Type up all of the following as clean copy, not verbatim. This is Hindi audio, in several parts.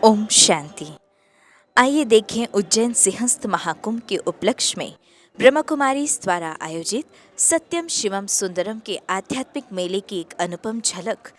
ओम शांति। आइए देखें उज्जैन सिंहस्थ महाकुंभ के उपलक्ष्य में ब्रह्म कुमारी द्वारा आयोजित सत्यम शिवम सुंदरम के आध्यात्मिक मेले की एक अनुपम झलक।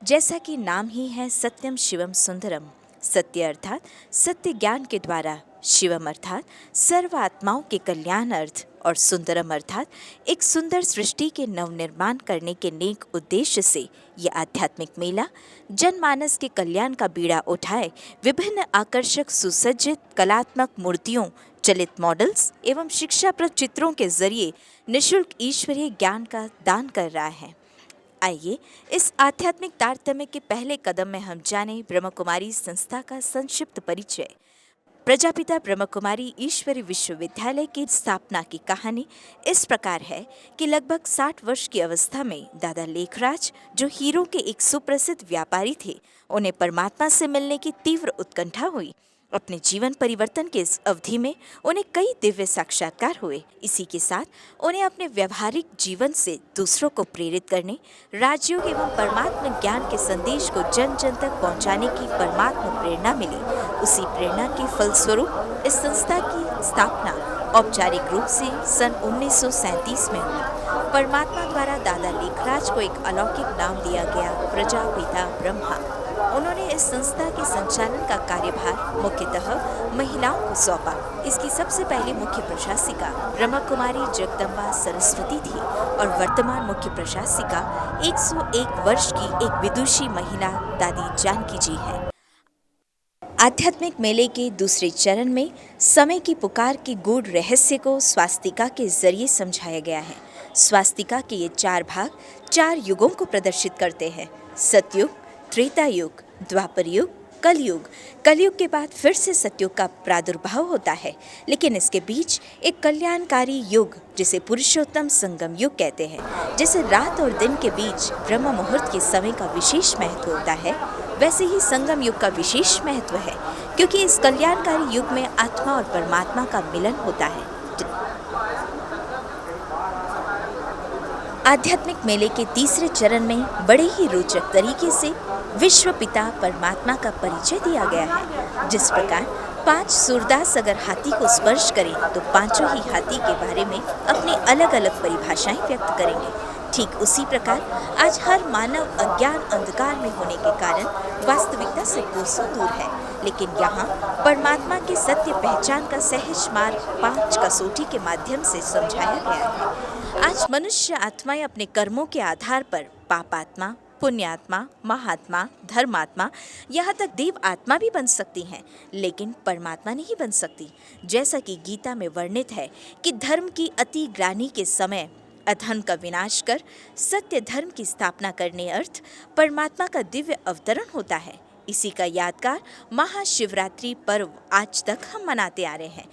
जैसा कि नाम ही है सत्यम शिवम सुंदरम, सत्य अर्थात सत्य ज्ञान के द्वारा, शिवम अर्थात सर्व आत्माओं के कल्याण अर्थ और सुंदरम अर्थात एक सुंदर सृष्टि के नवनिर्माण करने के नेक उद्देश्य से यह आध्यात्मिक मेला जनमानस के कल्याण का बीड़ा उठाए विभिन्न आकर्षक सुसज्जित कलात्मक मूर्तियों, चलित मॉडल्स एवं शिक्षाप्रद चित्रों के जरिए निःशुल्क ईश्वरीय ज्ञान का दान कर रहा है। आइए इस आध्यात्मिक तारतम्य के पहले कदम में हम जानें ब्रह्म कुमारी संस्था का संक्षिप्त परिचय। प्रजापिता ब्रह्म कुमारी ईश्वरी विश्वविद्यालय की स्थापना की कहानी इस प्रकार है कि लगभग 60 वर्ष की अवस्था में दादा लेखराज, जो हीरो के एक सुप्रसिद्ध व्यापारी थे, उन्हें परमात्मा से मिलने की तीव्र उत्कंठा हुई। अपने जीवन परिवर्तन के इस अवधि में उन्हें कई दिव्य साक्षात्कार हुए। इसी के साथ उन्हें अपने व्यवहारिक जीवन से दूसरों को प्रेरित करने, राजयोग एवं परमात्मा ज्ञान के संदेश को जन जन तक पहुंचाने की परमात्मा प्रेरणा मिली। उसी प्रेरणा के फलस्वरूप इस संस्था की स्थापना औपचारिक रूप से सन 1937 में हुई। परमात्मा द्वारा दादा लेखराज को एक अलौकिक नाम दिया गया, प्रजापिता ब्रह्मा। उन्होंने इस संस्था के संचालन का कार्यभार मुख्यतः महिलाओं को सौंपा। इसकी सबसे पहली मुख्य प्रशासिका ब्रह्म कुमारी जगदम्बा सरस्वती थी और वर्तमान मुख्य प्रशासिका 101 वर्ष की एक विदुषी महिला दादी जानकी जी है। आध्यात्मिक मेले के दूसरे चरण में समय की पुकार के गूढ़ रहस्य को स्वास्तिका के जरिए समझाया गया है। स्वास्तिका के ये 4 भाग 4 युगों को प्रदर्शित करते हैं: सतयुग, त्रेता युग, द्वापर युग, कलयुग। कलयुग के बाद फिर से सतयुग का प्रादुर्भाव होता है, लेकिन इसके बीच एक कल्याणकारी युग जिसे पुरुषोत्तम संगम युग कहते हैं। जैसे रात और दिन के बीच ब्रह्म मुहूर्त के समय का विशेष महत्व होता है, वैसे ही संगम युग का विशेष महत्व है, क्योंकि इस कल्याणकारी युग में आत्मा और परमात्मा का मिलन होता है। आध्यात्मिक मेले के तीसरे चरण में बड़े ही रोचक तरीके से विश्व पिता परमात्मा का परिचय दिया गया है। जिस प्रकार 5 सूरदास अगर हाथी को स्पर्श करें तो पांचों ही हाथी के बारे में अपनी अलग अलग परिभाषाएं व्यक्त करेंगे, ठीक उसी प्रकार आज हर मानव अज्ञान अंधकार में होने के कारण वास्तविकता से कोसों दूर है, लेकिन यहाँ परमात्मा के सत्य पहचान का सहज मार्ग 5 कसौटी के माध्यम से समझाया गया है। आज मनुष्य आत्माएं अपने कर्मों के आधार पर पापात्मा, पुण्यात्मा, महात्मा, धर्मात्मा, यहाँ तक देव आत्मा भी बन सकती हैं, लेकिन परमात्मा नहीं बन सकती। जैसा कि गीता में वर्णित है कि धर्म की अति ग्लानि के समय अधर्म का विनाश कर सत्य धर्म की स्थापना करने अर्थ परमात्मा का दिव्य अवतरण होता है। इसी का यादगार महाशिवरात्रि पर्व आज तक हम मनाते आ रहे हैं।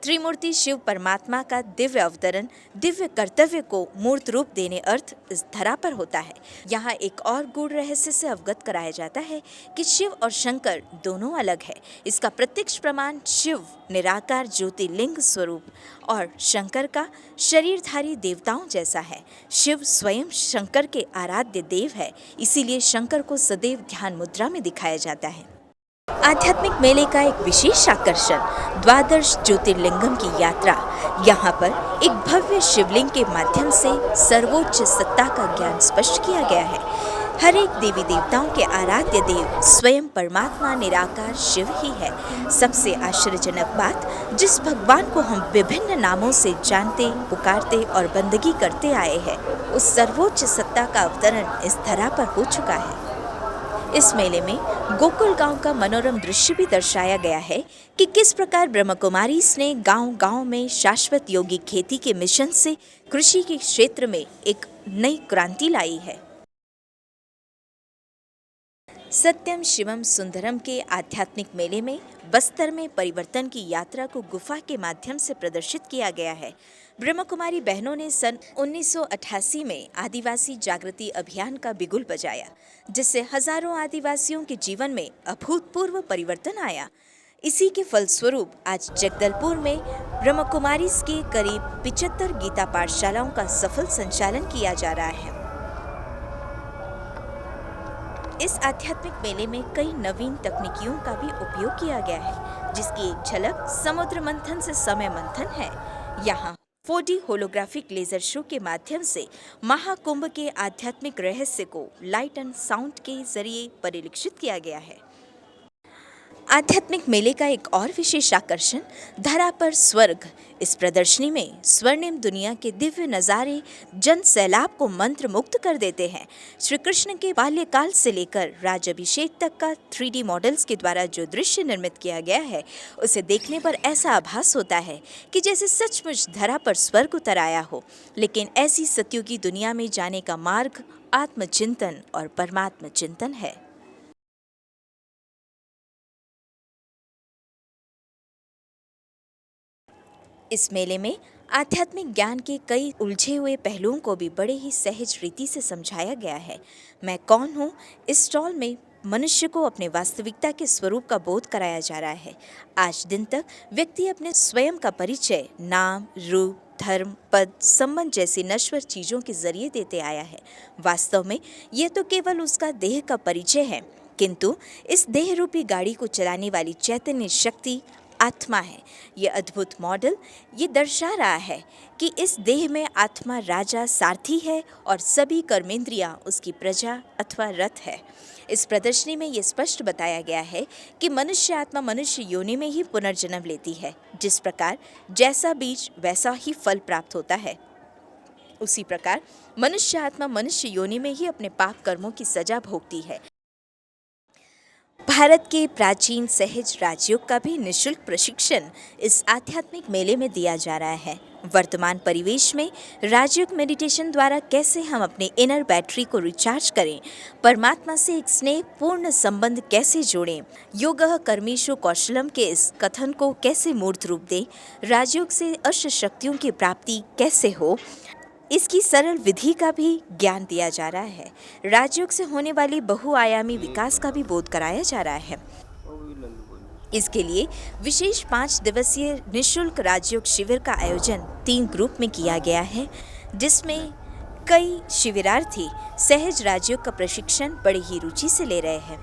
त्रिमूर्ति शिव परमात्मा का दिव्य अवतरण दिव्य कर्तव्य को मूर्त रूप देने अर्थ इस धरा पर होता है। यहाँ एक और गूढ़ रहस्य से अवगत कराया जाता है कि शिव और शंकर दोनों अलग है। इसका प्रत्यक्ष प्रमाण शिव निराकार ज्योतिर्लिंग स्वरूप और शंकर का शरीरधारी देवताओं जैसा है। शिव स्वयं शंकर के आराध्य देव है, इसीलिए शंकर को सदैव ध्यान मुद्रा में दिखाया जाता है। आध्यात्मिक मेले का एक विशेष आकर्षण द्वादश ज्योतिर्लिंगम की यात्रा। यहाँ पर एक भव्य शिवलिंग के माध्यम से सर्वोच्च सत्ता का ज्ञान स्पष्ट किया गया है। हर एक देवी देवताओं के आराध्य देव स्वयं परमात्मा निराकार शिव ही है। सबसे आश्चर्यजनक बात, जिस भगवान को हम विभिन्न नामों से जानते, पुकारते और बंदगी करते आए हैं, उस सर्वोच्च सत्ता का अवतरण इस धरा पर हो चुका है। इस मेले में गोकुल गांव का मनोरम दृश्य भी दर्शाया गया है कि किस प्रकार ब्रह्म कुमारी ने गांव-गांव में शाश्वत योगी खेती के मिशन से कृषि के क्षेत्र में एक नई क्रांति लाई है। सत्यम शिवम सुंदरम के आध्यात्मिक मेले में बस्तर में परिवर्तन की यात्रा को गुफा के माध्यम से प्रदर्शित किया गया है। ब्रह्म कुमारी बहनों ने सन 1988 में आदिवासी जागृति अभियान का बिगुल बजाया, जिससे हजारों आदिवासियों के जीवन में अभूतपूर्व परिवर्तन आया। इसी के फलस्वरूप आज जगदलपुर में ब्रह्म कुमारी के करीब 75 गीता पाठशालाओं का सफल संचालन किया जा रहा है। इस आध्यात्मिक मेले में कई नवीन तकनीकियों का भी उपयोग किया गया है, जिसकी एक झलक समुद्र मंथन से समय मंथन है। यहाँ 4D होलोग्राफिक लेजर शो के माध्यम से महाकुंभ के आध्यात्मिक रहस्य को लाइट एंड साउंड के जरिए परिलक्षित किया गया है। आध्यात्मिक मेले का एक और विशेष आकर्षण धरा पर स्वर्ग। इस प्रदर्शनी में स्वर्णिम दुनिया के दिव्य नज़ारे जन सैलाब को मंत्र मुक्त कर देते हैं। श्री कृष्ण के बाल्यकाल से लेकर राजाभिषेक तक का 3D मॉडल्स के द्वारा जो दृश्य निर्मित किया गया है, उसे देखने पर ऐसा आभास होता है कि जैसे सचमुच धरा पर स्वर्ग उतर आया हो। लेकिन ऐसी सत्यों की दुनिया में जाने का मार्ग आत्मचिंतन और परमात्म चिंतन है। इस मेले में आध्यात्मिक ज्ञान के कई उलझे हुए पहलुओं को भी बड़े ही सहज रीति से समझाया गया है। मैं कौन हूँ इस स्टॉल में मनुष्य को अपने वास्तविकता के स्वरूप का बोध कराया जा रहा है। आज दिन तक व्यक्ति अपने स्वयं का परिचय नाम, रूप, धर्म, पद, संबंध जैसी नश्वर चीजों के जरिए देते आया है। वास्तव में यह तो केवल उसका देह का परिचय है, किंतु इस देह रूपी गाड़ी को चलाने वाली चैतन्य शक्ति आत्मा है। ये अद्भुत मॉडल ये दर्शा रहा है कि इस देह में आत्मा राजा सारथी है और सभी कर्मेंद्रियां उसकी प्रजा अथवा रथ है। इस प्रदर्शनी में ये स्पष्ट बताया गया है कि मनुष्य आत्मा मनुष्य योनि में ही पुनर्जन्म लेती है। जिस प्रकार जैसा बीज वैसा ही फल प्राप्त होता है, उसी प्रकार मनुष्य आत्मा मनुष्य योनि में ही अपने पाप कर्मों की सजा भोगती है। भारत के प्राचीन सहज राजयोग का भी निःशुल्क प्रशिक्षण इस आध्यात्मिक मेले में दिया जा रहा है। वर्तमान परिवेश में राजयोग मेडिटेशन द्वारा कैसे हम अपने इनर बैटरी को रिचार्ज करें, परमात्मा से एक स्नेह पूर्ण संबंध कैसे जोड़ें, योगः कर्मेषु कौशलम के इस कथन को कैसे मूर्त रूप दें, राजयोग से अष्ट शक्तियों की प्राप्ति कैसे हो, इसकी सरल विधि का भी ज्ञान दिया जा रहा है। राजयोग से होने वाली बहुआयामी विकास का भी बोध कराया जा रहा है। इसके लिए विशेष 5 दिवसीय निःशुल्क राजयोग शिविर का आयोजन 3 ग्रुप में किया गया है, जिसमें कई शिविरार्थी सहज राजयोग का प्रशिक्षण बड़ी ही रुचि से ले रहे हैं।